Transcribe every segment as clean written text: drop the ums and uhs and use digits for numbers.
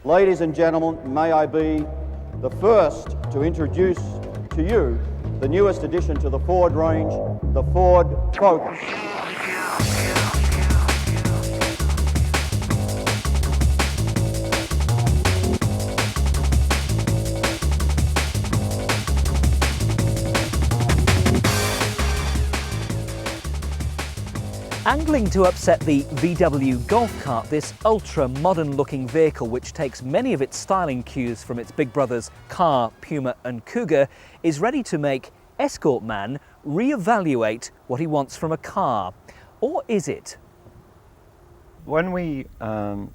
Ladies and gentlemen, may I be the first to introduce to you the newest addition to the Ford range, the Ford Focus. Angling to upset the VW golf cart, this ultra-modern looking vehicle, which takes many of its styling cues from its big brothers Car, Puma and Cougar, is ready to make Escort Man re-evaluate what he wants from a car. Or is it? When we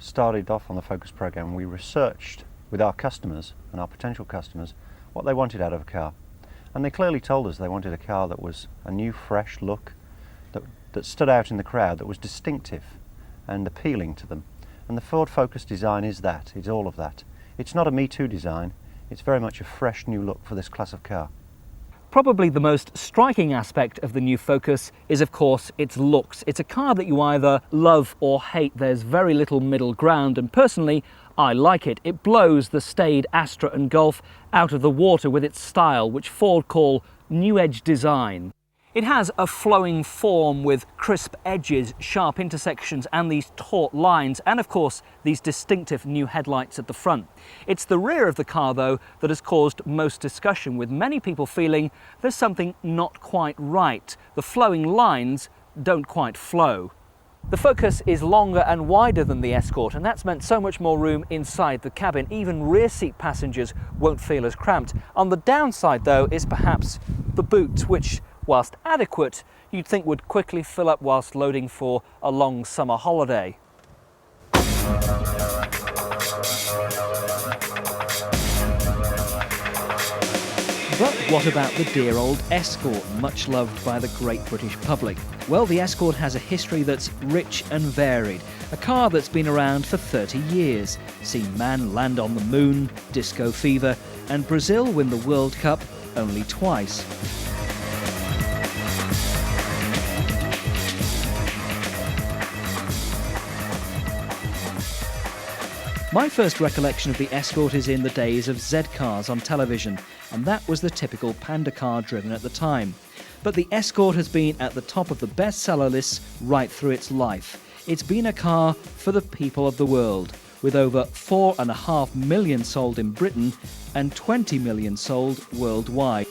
started off on the Focus program, we researched with our customers and our potential customers what they wanted out of a car. And they clearly told us they wanted a car that was a new, fresh look, that stood out in the crowd, that was distinctive and appealing to them. And the Ford Focus design is that, it's all of that. It's not a Me Too design, it's very much a fresh new look for this class of car. Probably the most striking aspect of the new Focus is, of course, its looks. It's a car that you either love or hate. There's very little middle ground, and personally, I like it. It blows the staid Astra and Golf out of the water with its style, which Ford call New Edge design. It has a flowing form with crisp edges, sharp intersections and these taut lines, and of course these distinctive new headlights at the front. It's the rear of the car though that has caused most discussion, with many people feeling there's something not quite right. The flowing lines don't quite flow. The Focus is longer and wider than the Escort, and that's meant so much more room inside the cabin. Even rear seat passengers won't feel as cramped. On the downside though is perhaps the boot, which, whilst adequate, you'd think would quickly fill up whilst loading for a long summer holiday. But what about the dear old Escort, much loved by the great British public? Well, the Escort has a history that's rich and varied. A car that's been around for 30 years, seen man land on the moon, disco fever, and Brazil win the World Cup only twice. My first recollection of the Escort is in the days of Z-cars on television, and that was the typical panda car driven at the time. But the Escort has been at the top of the bestseller lists right through its life. It's been a car for the people of the world, with over 4.5 million sold in Britain and 20 million sold worldwide.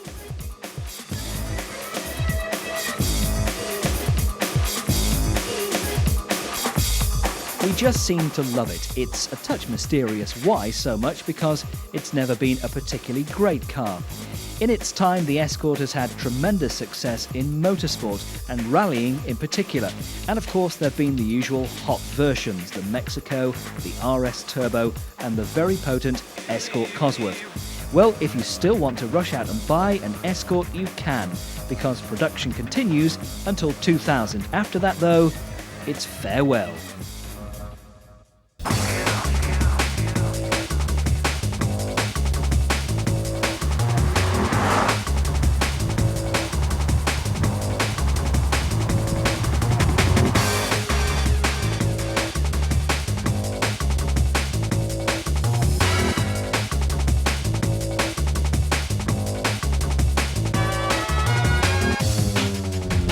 We just seem to love it. It's a touch mysterious why so much, because it's never been a particularly great car. In its time, the Escort has had tremendous success in motorsport and rallying in particular. And of course, there have been the usual hot versions, the Mexico, the RS Turbo, and the very potent Escort Cosworth. Well, if you still want to rush out and buy an Escort, you can, because production continues until 2000. After that, though, it's farewell.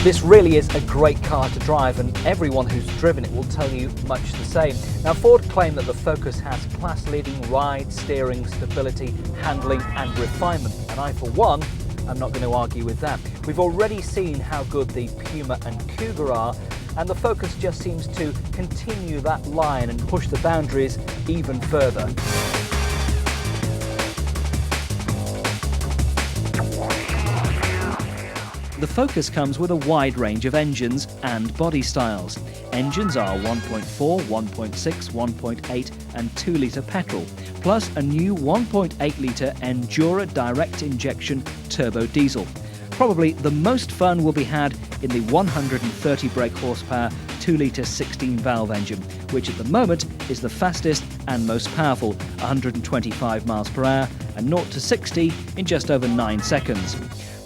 This really is a great car to drive, and everyone who's driven it will tell you much the same. Now, Ford claim that the Focus has class-leading ride, steering, stability, handling and refinement, and I, for one, am not going to argue with that. We've already seen how good the Puma and Cougar are, and the Focus just seems to continue that line and push the boundaries even further. The Focus comes with a wide range of engines and body styles. Engines are 1.4, 1.6, 1.8 and 2-litre petrol, plus a new 1.8-litre Endura direct injection turbo diesel. Probably the most fun will be had in the 130 brake horsepower 2-litre 16-valve engine, which at the moment is the fastest and most powerful, 125 miles per hour and 0 to 60 in just over 9 seconds.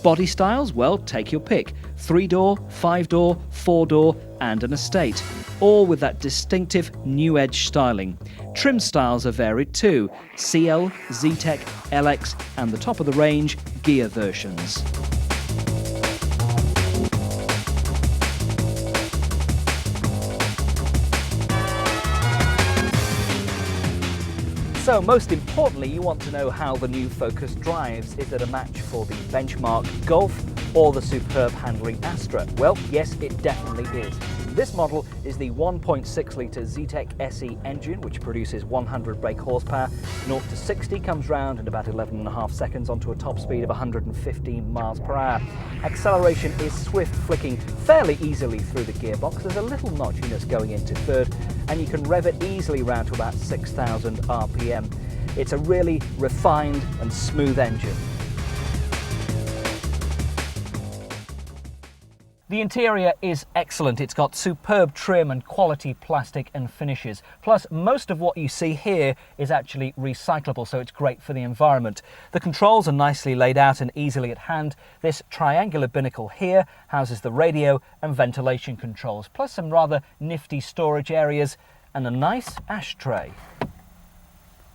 Body styles, well, take your pick. 3-door, 5-door, 4-door and an estate. all with that distinctive new edge styling. Trim styles are varied too: CL, Z-Tech, LX and the top of the range gear versions. So most importantly, you want to know how the new Focus drives. Is it a match for the benchmark Golf or the superb handling Astra? Well, yes, it definitely is. This model is the 1.6 litre Z-Tech SE engine, which produces 100 brake horsepower. 0 to 60 comes round in about 11.5 seconds onto a top speed of 115 miles per hour. Acceleration is swift, flicking fairly easily through the gearbox. There's a little notchiness going into third, and you can rev it easily round to about 6,000 RPM. It's a really refined and smooth engine. The interior is excellent. It's got superb trim and quality plastic and finishes. Plus, most of what you see here is actually recyclable, so it's great for the environment. The controls are nicely laid out and easily at hand. This triangular binnacle here houses the radio and ventilation controls, plus some rather nifty storage areas and a nice ashtray.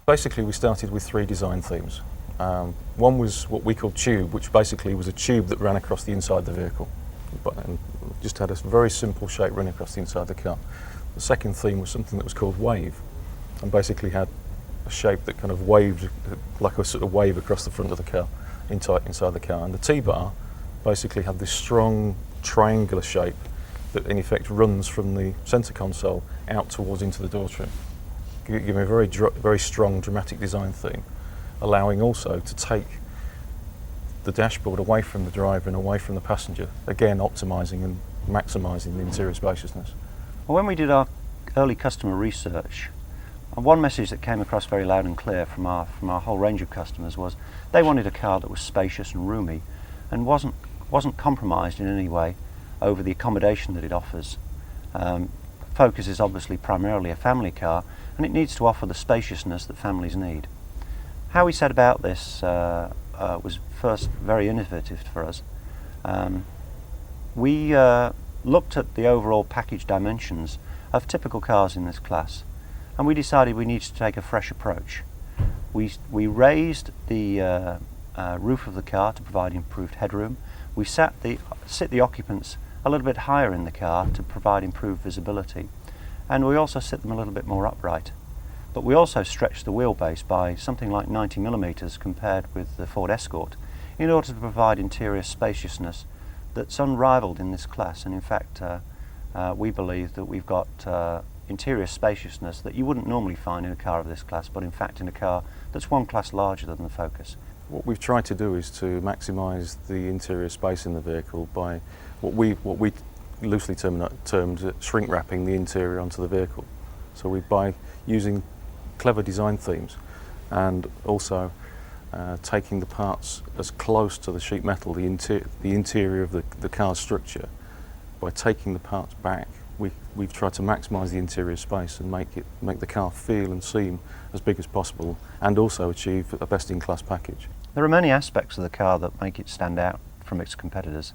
Basically, we started with 3 design themes. One was what we call tube, which basically was a tube that ran across the inside of the vehicle. And just had a very simple shape running across the inside of the car. The second theme was something that was called wave, and basically had a shape that kind of waved, like a sort of wave across the front of the car, inside the car. And the T-bar basically had this strong triangular shape that in effect runs from the centre console out towards into the door trim. Give me a very strong dramatic design theme, allowing also to take the dashboard away from the driver and away from the passenger, again optimising and maximising the interior spaciousness. Well, when we did our early customer research, one message that came across very loud and clear from our whole range of customers was they wanted a car that was spacious and roomy and wasn't compromised in any way over the accommodation that it offers. Focus is obviously primarily a family car, and it needs to offer the spaciousness that families need. How we set about this was first very innovative for us. We looked at the overall package dimensions of typical cars in this class, and we decided we needed to take a fresh approach. We raised the roof of the car to provide improved headroom. We sit the occupants a little bit higher in the car to provide improved visibility, and we also sit them a little bit more upright. But we also stretched the wheelbase by something like 90 millimetres compared with the Ford Escort in order to provide interior spaciousness that's unrivaled in this class. And in fact, we believe that we've got interior spaciousness that you wouldn't normally find in a car of this class, but in fact in a car that's one class larger than the Focus. What we've tried to do is to maximise the interior space in the vehicle by what we loosely termed shrink wrapping the interior onto the vehicle. So by using clever design themes and also taking the parts as close to the sheet metal, the interior of the car's structure, by taking the parts back, we've tried to maximise the interior space and make the car feel and seem as big as possible, and also achieve a best-in-class package. There are many aspects of the car that make it stand out from its competitors.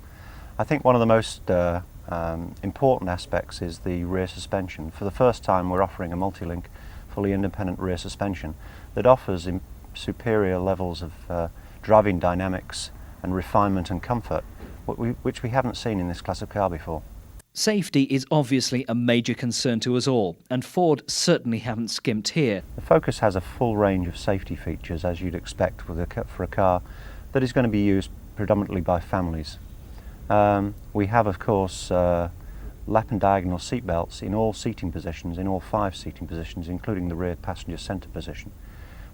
I think one of the most important aspects is the rear suspension. For the first time, we're offering a multi-link, fully independent rear suspension that offers superior levels of driving dynamics and refinement and comfort, which we haven't seen in this class of car before. Safety is obviously a major concern to us all, and Ford certainly haven't skimped here. The Focus has a full range of safety features, as you'd expect for a car that is going to be used predominantly by families. We have, of course, lap and diagonal seat belts in all seating positions, in all 5 seating positions, including the rear passenger centre position.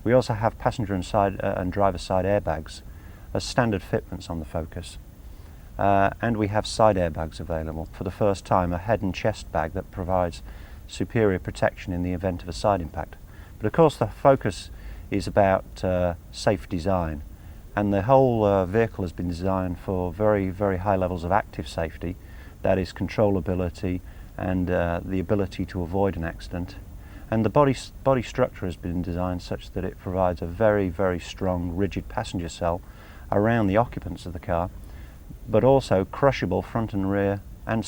We also have passenger and driver side airbags as standard fitments on the Focus. And we have side airbags available. For the first time, a head and chest bag that provides superior protection in the event of a side impact. But of course the Focus is about safe design, and the whole vehicle has been designed for very, very high levels of active safety, that is controllability and the ability to avoid an accident. And the body structure has been designed such that it provides a very, very strong rigid passenger cell around the occupants of the car, but also crushable front and rear and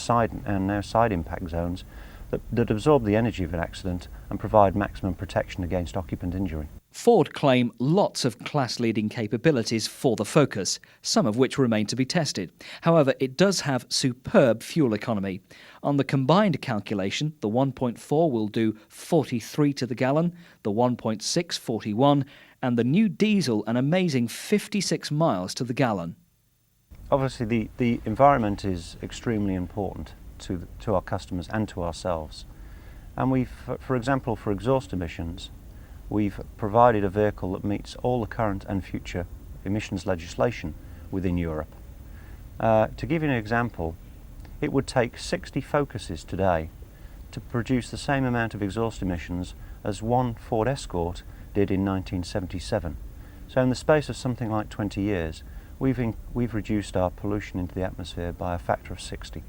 now side impact zones that absorb the energy of an accident and provide maximum protection against occupant injury. Ford claim lots of class-leading capabilities for the Focus, some of which remain to be tested. However, it does have superb fuel economy. On the combined calculation, the 1.4 will do 43 to the gallon, the 1.6 41, and the new diesel an amazing 56 miles to the gallon. Obviously, the environment is extremely important to our customers and to ourselves. And we've, for example, for exhaust emissions, we've provided a vehicle that meets all the current and future emissions legislation within Europe. To give you an example, it would take 60 Focuses today to produce the same amount of exhaust emissions as one Ford Escort did in 1977. So in the space of something like 20 years, we've reduced our pollution into the atmosphere by a factor of 60.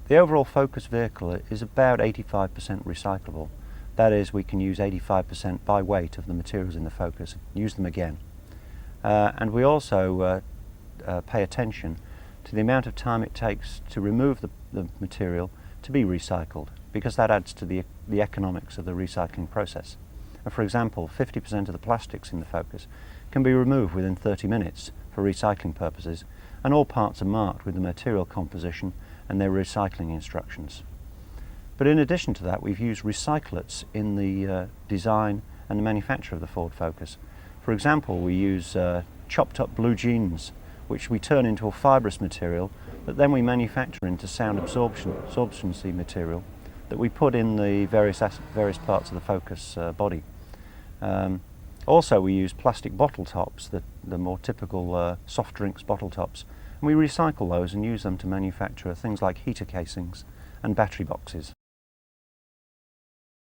The overall Focus vehicle is about 85% recyclable. That is, we can use 85% by weight of the materials in the Focus, use them again. And we also pay attention to the amount of time it takes to remove the material to be recycled, because that adds to the economics of the recycling process. And for example, 50% of the plastics in the Focus can be removed within 30 minutes for recycling purposes, and all parts are marked with the material composition and their recycling instructions. But in addition to that, we've used recyclates in the design and the manufacture of the Ford Focus. For example, we use chopped up blue jeans, which we turn into a fibrous material that then we manufacture into sound absorption material that we put in the various parts of the Focus body. Also, we use plastic bottle tops, the more typical soft drinks bottle tops, and we recycle those and use them to manufacture things like heater casings and battery boxes.